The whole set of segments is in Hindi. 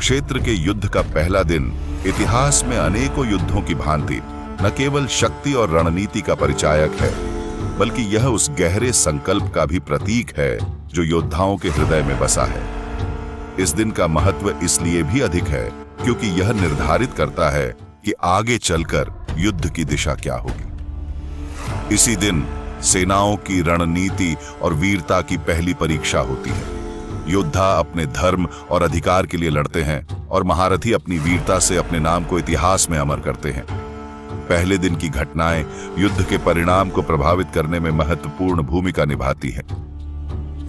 कुरुक्षेत्र के युद्ध का पहला दिन इतिहास में अनेकों युद्धों की भांति न केवल शक्ति और रणनीति का परिचायक है, बल्कि यह उस गहरे संकल्प का भी प्रतीक है जो योद्धाओं के हृदय में बसा है। इस दिन का महत्व इसलिए भी अधिक है क्योंकि यह निर्धारित करता है कि आगे चलकर युद्ध की दिशा क्या होगी। इसी दिन सेनाओं की रणनीति और वीरता की पहली परीक्षा होती है। योद्धा अपने धर्म और अधिकार के लिए लड़ते हैं और महारथी अपनी वीरता से अपने नाम को इतिहास में अमर करते हैं। पहले दिन की घटनाएं युद्ध के परिणाम को प्रभावित करने में महत्वपूर्ण भूमिका निभाती हैं।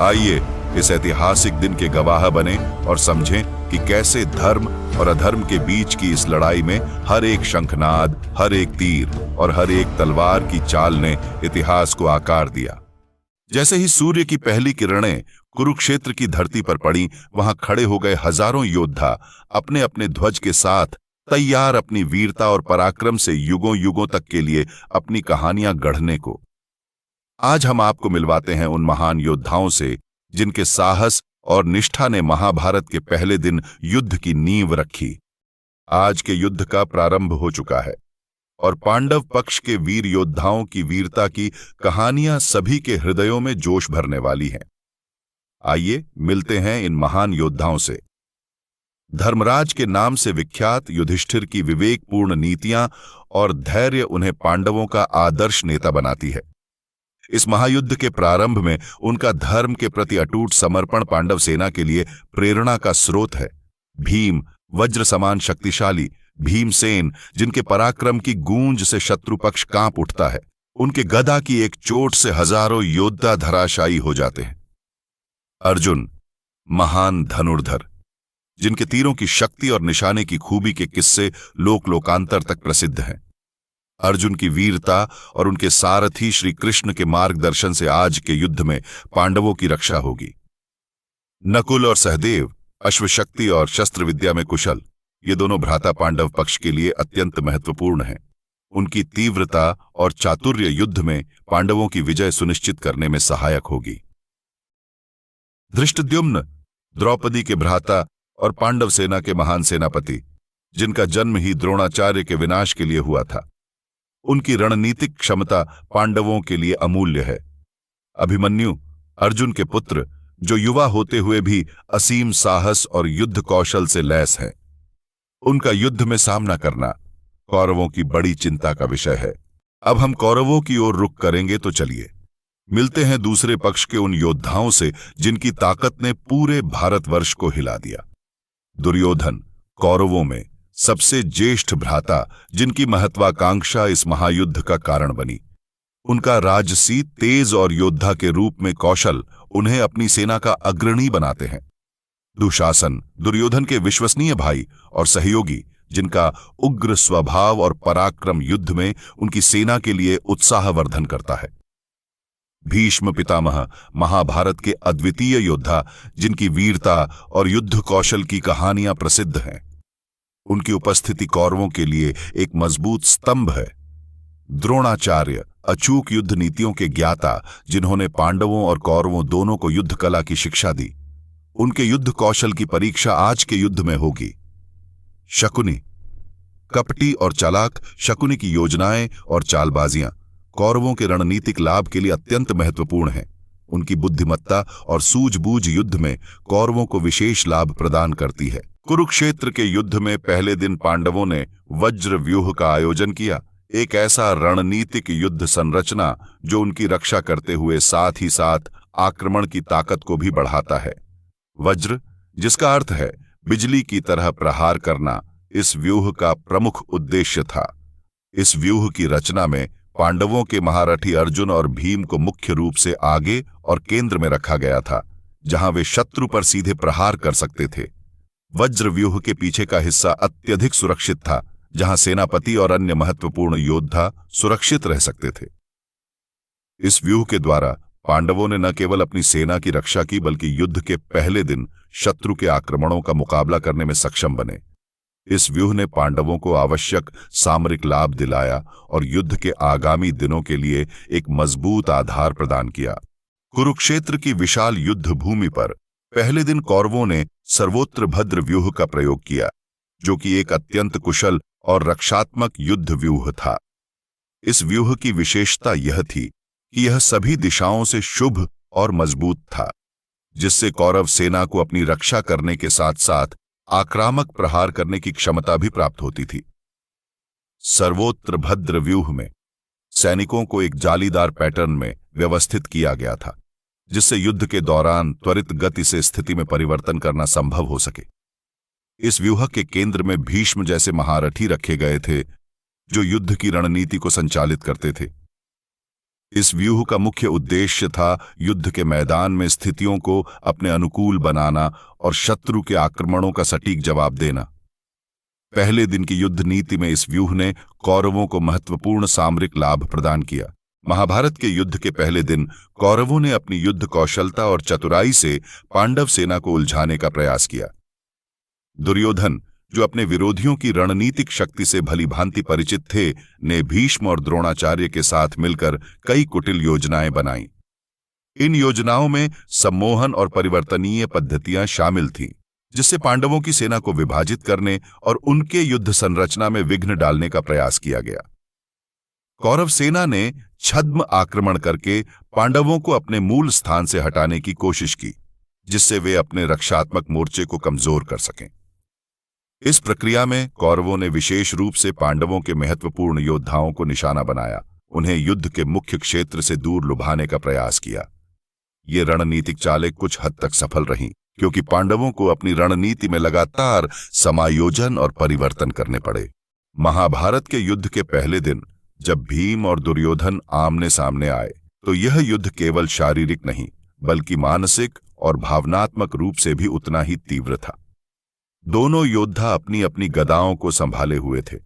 आइए इस ऐतिहासिक दिन के गवाह बने और समझें कि कैसे धर्म और अधर्म के बीच की इस लड़ाई में हर एक शंखनाद, हर एक तीर और हर एक तलवार की चाल ने इतिहास को आकार दिया। जैसे ही सूर्य की पहली किरणें कुरुक्षेत्र की धरती पर पड़ी, वहां खड़े हो गए हजारों योद्धा अपने अपने ध्वज के साथ, तैयार अपनी वीरता और पराक्रम से युगों युगों तक के लिए अपनी कहानियां गढ़ने को। आज हम आपको मिलवाते हैं उन महान योद्धाओं से जिनके साहस और निष्ठा ने महाभारत के पहले दिन युद्ध की नींव रखी। आज के युद्ध का प्रारंभ हो चुका है और पांडव पक्ष के वीर योद्धाओं की वीरता की कहानियां सभी के हृदयों में जोश भरने वाली हैं। आइए मिलते हैं इन महान योद्धाओं से। धर्मराज के नाम से विख्यात युधिष्ठिर की विवेकपूर्ण नीतियां और धैर्य उन्हें पांडवों का आदर्श नेता बनाती है। इस महायुद्ध के प्रारंभ में उनका धर्म के प्रति अटूट समर्पण पांडव सेना के लिए प्रेरणा का स्रोत है। भीम, वज्र समान शक्तिशाली भीमसेन, जिनके पराक्रम की गूंज से शत्रु पक्ष कांप उठता है। उनके गदा की एक चोट से हजारों योद्धा धराशायी हो जाते हैं। अर्जुन, महान धनुर्धर, जिनके तीरों की शक्ति और निशाने की खूबी के किस्से लोक लोकांतर तक प्रसिद्ध हैं। अर्जुन की वीरता और उनके सारथी श्री कृष्ण के मार्गदर्शन से आज के युद्ध में पांडवों की रक्षा होगी। नकुल और सहदेव, अश्वशक्ति और शस्त्र विद्या में कुशल, ये दोनों भ्राता पांडव पक्ष के लिए अत्यंत महत्वपूर्ण हैं। उनकी तीव्रता और चातुर्य युद्ध में पांडवों की विजय सुनिश्चित करने में सहायक होगी। धृष्टद्युम्न, द्रौपदी के भ्राता और पांडव सेना के महान सेनापति, जिनका जन्म ही द्रोणाचार्य के विनाश के लिए हुआ था। उनकी रणनीतिक क्षमता पांडवों के लिए अमूल्य है। अभिमन्यु, अर्जुन के पुत्र, जो युवा होते हुए भी असीम साहस और युद्ध कौशल से लैस है। उनका युद्ध में सामना करना कौरवों की बड़ी चिंता का विषय है। अब हम कौरवों की ओर रुख करेंगे, तो चलिए मिलते हैं दूसरे पक्ष के उन योद्धाओं से जिनकी ताकत ने पूरे भारतवर्ष को हिला दिया। दुर्योधन, कौरवों में सबसे ज्येष्ठ भ्राता, जिनकी महत्वाकांक्षा इस महायुद्ध का कारण बनी। उनका राजसी तेज और योद्धा के रूप में कौशल उन्हें अपनी सेना का अग्रणी बनाते हैं। दुशासन, दुर्योधन के विश्वसनीय भाई और सहयोगी, जिनका उग्र स्वभाव और पराक्रम युद्ध में उनकी सेना के लिए उत्साहवर्धन करता है। भीष्म पितामह, महाभारत के अद्वितीय योद्धा, जिनकी वीरता और युद्ध कौशल की कहानियां प्रसिद्ध हैं। उनकी उपस्थिति कौरवों के लिए एक मजबूत स्तंभ है। द्रोणाचार्य, अचूक युद्ध नीतियों के ज्ञाता, जिन्होंने पांडवों और कौरवों दोनों को युद्ध कला की शिक्षा दी। उनके युद्ध कौशल की परीक्षा आज के युद्ध में होगी। शकुनी, कपटी और चालाक, शकुनी की योजनाएं और चालबाजियां कौरवों के रणनीतिक लाभ के लिए अत्यंत महत्वपूर्ण हैं। उनकी बुद्धिमत्ता और सूझबूझ युद्ध में कौरवों को विशेष लाभ प्रदान करती है। कुरुक्षेत्र के युद्ध में पहले दिन पांडवों ने वज्र व्यूह का आयोजन किया, एक ऐसा रणनीतिक युद्ध संरचना जो उनकी रक्षा करते हुए साथ ही साथ आक्रमण की ताकत को भी बढ़ाता है। वज्र, जिसका अर्थ है बिजली की तरह प्रहार करना, इस व्यूह का प्रमुख उद्देश्य था। इस व्यूह की रचना में पांडवों के महारथी अर्जुन और भीम को मुख्य रूप से आगे और केंद्र में रखा गया था, जहां वे शत्रु पर सीधे प्रहार कर सकते थे। वज्र व्यूह के पीछे का हिस्सा अत्यधिक सुरक्षित था, जहां सेनापति और अन्य महत्वपूर्ण योद्धा सुरक्षित रह सकते थे। इस व्यूह के द्वारा पांडवों ने न केवल अपनी सेना की रक्षा की, बल्कि युद्ध के पहले दिन शत्रु के आक्रमणों का मुकाबला करने में सक्षम बने। इस व्यूह ने पांडवों को आवश्यक सामरिक लाभ दिलाया और युद्ध के आगामी दिनों के लिए एक मजबूत आधार प्रदान किया। कुरुक्षेत्र की विशाल युद्ध भूमि पर पहले दिन कौरवों ने सर्वोत्र भद्र व्यूह का प्रयोग किया, जो कि एक अत्यंत कुशल और रक्षात्मक युद्ध व्यूह था। इस व्यूह की विशेषता यह थी कि यह सभी दिशाओं से शुभ और मजबूत था, जिससे कौरव सेना को अपनी रक्षा करने के साथ साथ आक्रामक प्रहार करने की क्षमता भी प्राप्त होती थी। सर्वोत्र भद्र व्यूह में सैनिकों को एक जालीदार पैटर्न में व्यवस्थित किया गया था, जिससे युद्ध के दौरान त्वरित गति से स्थिति में परिवर्तन करना संभव हो सके। इस व्यूह के केंद्र में भीष्म जैसे महारथी रखे गए थे, जो युद्ध की रणनीति को संचालित करते थे। इस व्यूह का मुख्य उद्देश्य था युद्ध के मैदान में स्थितियों को अपने अनुकूल बनाना और शत्रु के आक्रमणों का सटीक जवाब देना। पहले दिन की युद्ध नीति में इस व्यूह ने कौरवों को महत्वपूर्ण सामरिक लाभ प्रदान किया। महाभारत के युद्ध के पहले दिन कौरवों ने अपनी युद्ध कौशलता और चतुराई से पांडव सेना को उलझाने का प्रयास किया। दुर्योधन, जो अपने विरोधियों की रणनीतिक शक्ति से भली भांति परिचित थे, ने भीष्म और द्रोणाचार्य के साथ मिलकर कई कुटिल योजनाएं बनाईं। इन योजनाओं में सम्मोहन और परिवर्तनीय पद्धतियां शामिल थीं, जिससे पांडवों की सेना को विभाजित करने और उनके युद्ध संरचना में विघ्न डालने का प्रयास किया गया। कौरव सेना ने छद्म आक्रमण करके पांडवों को अपने मूल स्थान से हटाने की कोशिश की, जिससे वे अपने रक्षात्मक मोर्चे को कमजोर कर सकें। इस प्रक्रिया में कौरवों ने विशेष रूप से पांडवों के महत्वपूर्ण योद्धाओं को निशाना बनाया, उन्हें युद्ध के मुख्य क्षेत्र से दूर लुभाने का प्रयास किया। ये रणनीतिक चालें कुछ हद तक सफल रहीं, क्योंकि पांडवों को अपनी रणनीति में लगातार समायोजन और परिवर्तन करने पड़े। महाभारत के युद्ध के पहले दिन जब भीम और दुर्योधन आमने सामने आए, तो यह युद्ध केवल शारीरिक नहीं बल्कि मानसिक और भावनात्मक रूप से भी उतना ही तीव्र था। दोनों योद्धा अपनी अपनी गदाओं को संभाले हुए थे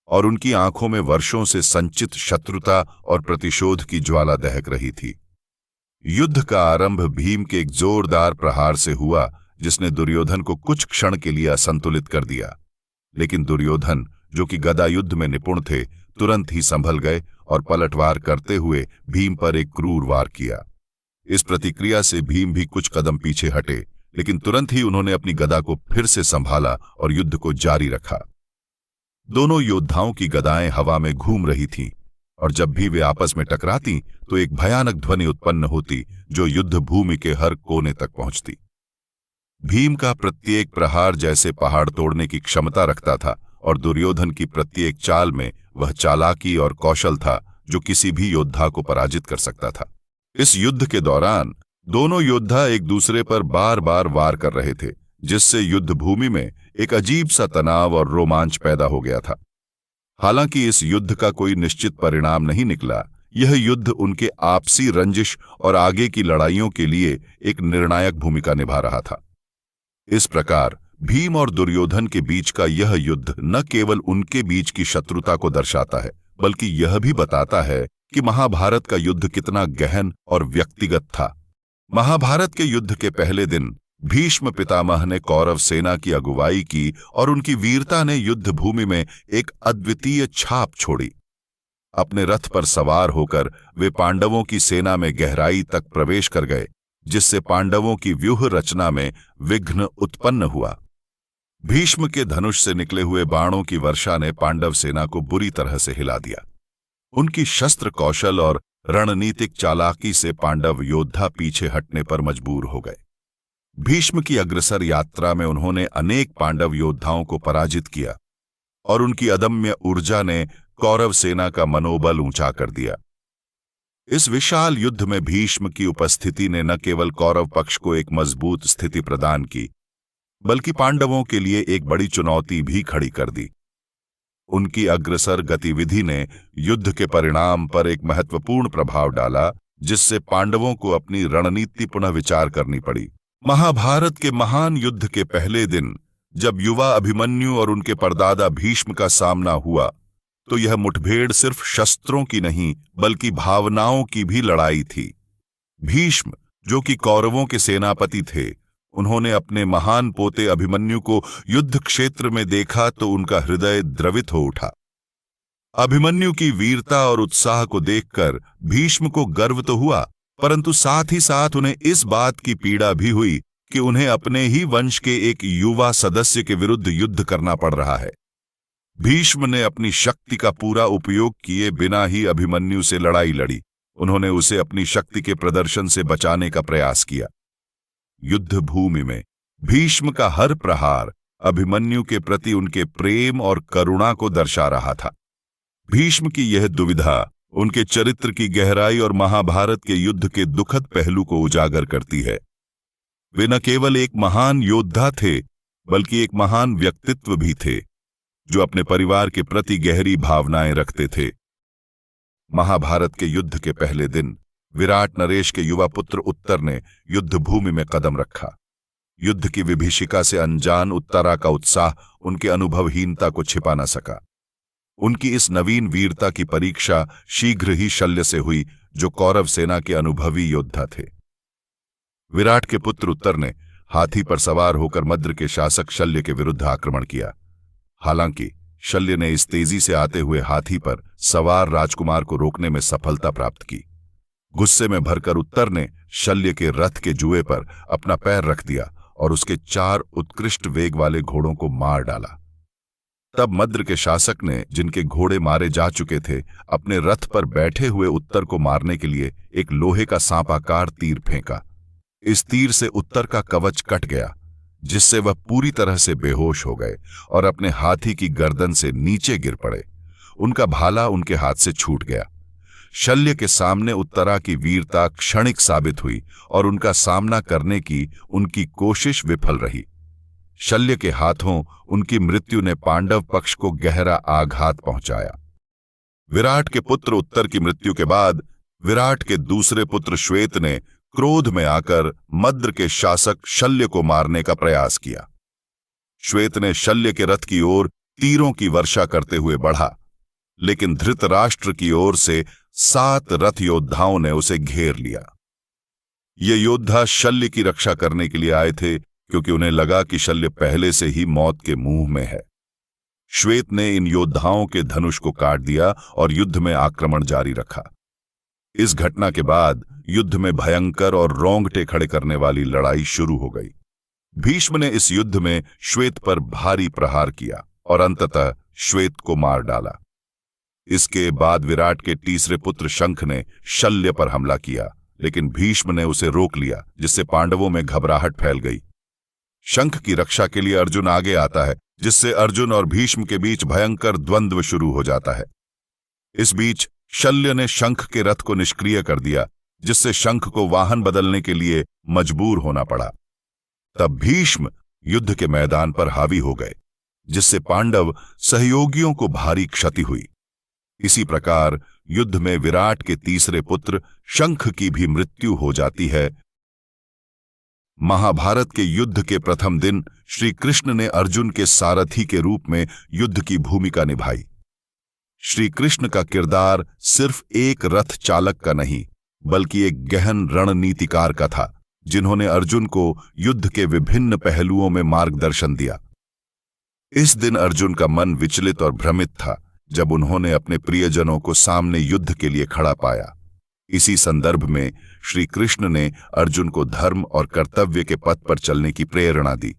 और उनकी आंखों में वर्षों से संचित शत्रुता और प्रतिशोध की ज्वाला दहक रही थी। युद्ध का आरंभ भीम के एक जोरदार प्रहार से हुआ, जिसने दुर्योधन को कुछ क्षण के लिए असंतुलित कर दिया। लेकिन दुर्योधन, जो कि गदा युद्ध में निपुण थे, तुरंत ही संभल गए और पलटवार करते हुए भीम पर एक क्रूर वार किया। इस प्रतिक्रिया से भीम भी कुछ कदम पीछे हटे, लेकिन तुरंत ही उन्होंने अपनी गदा को फिर से संभाला और युद्ध को जारी रखा। दोनों योद्धाओं की गदाएं हवा में घूम रही थीं, और जब भी वे आपस में टकराती तो एक भयानक ध्वनि उत्पन्न होती, जो युद्ध भूमि के हर कोने तक पहुंचती। भीम का प्रत्येक प्रहार जैसे पहाड़ तोड़ने की क्षमता रखता था, और दुर्योधन की प्रत्येक चाल में वह चालाकी और कौशल था जो किसी भी योद्धा को पराजित कर सकता था। इस युद्ध के दौरान दोनों योद्धा एक दूसरे पर बार बार वार कर रहे थे, जिससे युद्ध भूमि में एक अजीब सा तनाव और रोमांच पैदा हो गया था। हालांकि इस युद्ध का कोई निश्चित परिणाम नहीं निकला, यह युद्ध उनके आपसी रंजिश और आगे की लड़ाइयों के लिए एक निर्णायक भूमिका निभा रहा था। इस प्रकार भीम और दुर्योधन के बीच का यह युद्ध न केवल उनके बीच की शत्रुता को दर्शाता है, बल्कि यह भी बताता है कि महाभारत का युद्ध कितना गहन और व्यक्तिगत था। महाभारत के युद्ध के पहले दिन भीष्म पितामह ने कौरव सेना की अगुवाई की और उनकी वीरता ने युद्ध भूमि में एक अद्वितीय छाप छोड़ी। अपने रथ पर सवार होकर वे पांडवों की सेना में गहराई तक प्रवेश कर गए, जिससे पांडवों की व्यूह रचना में विघ्न उत्पन्न हुआ। भीष्म के धनुष से निकले हुए बाणों की वर्षा ने पांडव सेना को बुरी तरह से हिला दिया। उनकी शस्त्र कौशल और रणनीतिक चालाकी से पांडव योद्धा पीछे हटने पर मजबूर हो गए। भीष्म की अग्रसर यात्रा में उन्होंने अनेक पांडव योद्धाओं को पराजित किया और उनकी अदम्य ऊर्जा ने कौरव सेना का मनोबल ऊंचा कर दिया। इस विशाल युद्ध में भीष्म की उपस्थिति ने न केवल कौरव पक्ष को एक मजबूत स्थिति प्रदान की, बल्कि पांडवों के लिए एक बड़ी चुनौती भी खड़ी कर दी। उनकी अग्रसर गतिविधि ने युद्ध के परिणाम पर एक महत्वपूर्ण प्रभाव डाला, जिससे पांडवों को अपनी रणनीति पुनः विचार करनी पड़ी। महाभारत के महान युद्ध के पहले दिन जब युवा अभिमन्यु और उनके परदादा भीष्म का सामना हुआ, तो यह मुठभेड़ सिर्फ शस्त्रों की नहीं बल्कि भावनाओं की भी लड़ाई थी। भीष्म, जो कि कौरवों के सेनापति थे, उन्होंने अपने महान पोते अभिमन्यु को युद्ध क्षेत्र में देखा तो उनका हृदय द्रवित हो उठा। अभिमन्यु की वीरता और उत्साह को देखकर भीष्म को गर्व तो हुआ, परंतु साथ ही साथ उन्हें इस बात की पीड़ा भी हुई कि उन्हें अपने ही वंश के एक युवा सदस्य के विरुद्ध युद्ध करना पड़ रहा है। भीष्म ने अपनी शक्ति का पूरा उपयोग किए बिना ही अभिमन्यु से लड़ाई लड़ी। उन्होंने उसे अपनी शक्ति के प्रदर्शन से बचाने का प्रयास किया। युद्ध भूमि में भीष्म का हर प्रहार अभिमन्यु के प्रति उनके प्रेम और करुणा को दर्शा रहा था। भीष्म की यह दुविधा उनके चरित्र की गहराई और महाभारत के युद्ध के दुखद पहलू को उजागर करती है। वे न केवल एक महान योद्धा थे, बल्कि एक महान व्यक्तित्व भी थे, जो अपने परिवार के प्रति गहरी भावनाएं रखते थे। महाभारत के युद्ध के पहले दिन विराट नरेश के युवा पुत्र उत्तर ने युद्ध भूमि में कदम रखा। युद्ध की विभीषिका से अनजान उत्तरा का उत्साह उनके अनुभवहीनता को छिपा न सका। उनकी इस नवीन वीरता की परीक्षा शीघ्र ही शल्य से हुई, जो कौरव सेना के अनुभवी योद्धा थे। विराट के पुत्र उत्तर ने हाथी पर सवार होकर मद्र के शासक शल्य के विरुद्ध आक्रमण किया। हालांकि शल्य ने इस तेजी से आते हुए हाथी पर सवार राजकुमार को रोकने में सफलता प्राप्त की। गुस्से में भरकर उत्तर ने शल्य के रथ के जुए पर अपना पैर रख दिया और उसके 4 उत्कृष्ट वेग वाले घोड़ों को मार डाला। तब मद्र के शासक ने, जिनके घोड़े मारे जा चुके थे, अपने रथ पर बैठे हुए उत्तर को मारने के लिए एक लोहे का सांपाकार तीर फेंका। इस तीर से उत्तर का कवच कट गया, जिससे वह पूरी तरह से बेहोश हो गए और अपने हाथी की गर्दन से नीचे गिर पड़े। उनका भाला उनके हाथ से छूट गया। शल्य के सामने उत्तरा की वीरता क्षणिक साबित हुई और उनका सामना करने की उनकी कोशिश विफल रही। शल्य के हाथों उनकी मृत्यु ने पांडव पक्ष को गहरा आघात पहुंचाया। विराट के पुत्र उत्तर की मृत्यु के बाद विराट के दूसरे पुत्र श्वेत ने क्रोध में आकर मद्र के शासक शल्य को मारने का प्रयास किया। श्वेत ने शल्य के रथ की ओर तीरों की वर्षा करते हुए बढ़ा, लेकिन धृतराष्ट्र की ओर से 7 रथ योद्धाओं ने उसे घेर लिया। ये योद्धा शल्य की रक्षा करने के लिए आए थे, क्योंकि उन्हें लगा कि शल्य पहले से ही मौत के मुंह में है। श्वेत ने इन योद्धाओं के धनुष को काट दिया और युद्ध में आक्रमण जारी रखा। इस घटना के बाद युद्ध में भयंकर और रोंगटे खड़े करने वाली लड़ाई शुरू हो गई। भीष्म ने इस युद्ध में श्वेत पर भारी प्रहार किया और अंततः श्वेत को मार डाला। इसके बाद विराट के तीसरे पुत्र शंख ने शल्य पर हमला किया, लेकिन भीष्म ने उसे रोक लिया, जिससे पांडवों में घबराहट फैल गई। शंख की रक्षा के लिए अर्जुन आगे आता है, जिससे अर्जुन और भीष्म के बीच भयंकर द्वंद्व शुरू हो जाता है। इस बीच शल्य ने शंख के रथ को निष्क्रिय कर दिया, जिससे शंख को वाहन बदलने के लिए मजबूर होना पड़ा। तब भीष्म युद्ध के मैदान पर हावी हो गए, जिससे पांडव सहयोगियों को भारी क्षति हुई। इसी प्रकार युद्ध में विराट के तीसरे पुत्र शंख की भी मृत्यु हो जाती है। महाभारत के युद्ध के प्रथम दिन श्री कृष्ण ने अर्जुन के सारथी के रूप में युद्ध की भूमिका निभाई। श्री कृष्ण का किरदार सिर्फ एक रथ चालक का नहीं, बल्कि एक गहन रणनीतिकार का था, जिन्होंने अर्जुन को युद्ध के विभिन्न पहलुओं में मार्गदर्शन दिया। इस दिन अर्जुन का मन विचलित और भ्रमित था, जब उन्होंने अपने प्रियजनों को सामने युद्ध के लिए खड़ा पाया। इसी संदर्भ में श्री कृष्ण ने अर्जुन को धर्म और कर्तव्य के पथ पर चलने की प्रेरणा दी।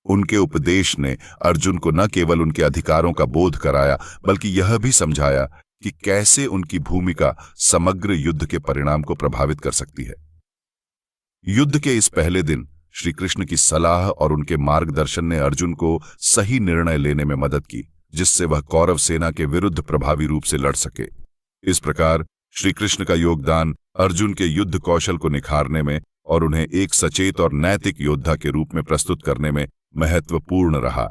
उनके उपदेश ने अर्जुन को न केवल उनके अधिकारों का बोध कराया, बल्कि यह भी समझाया कि कैसे उनकी भूमिका समग्र युद्ध के परिणाम को प्रभावित कर सकती है। युद्ध के इस पहले दिन श्री कृष्ण की सलाह और उनके मार्गदर्शन ने अर्जुन को सही निर्णय लेने में मदद की, जिससे वह कौरव सेना के विरुद्ध प्रभावी रूप से लड़ सके। इस प्रकार श्री कृष्ण का योगदान अर्जुन के युद्ध कौशल को निखारने में और उन्हें एक सचेत और नैतिक योद्धा के रूप में प्रस्तुत करने में महत्वपूर्ण रहा।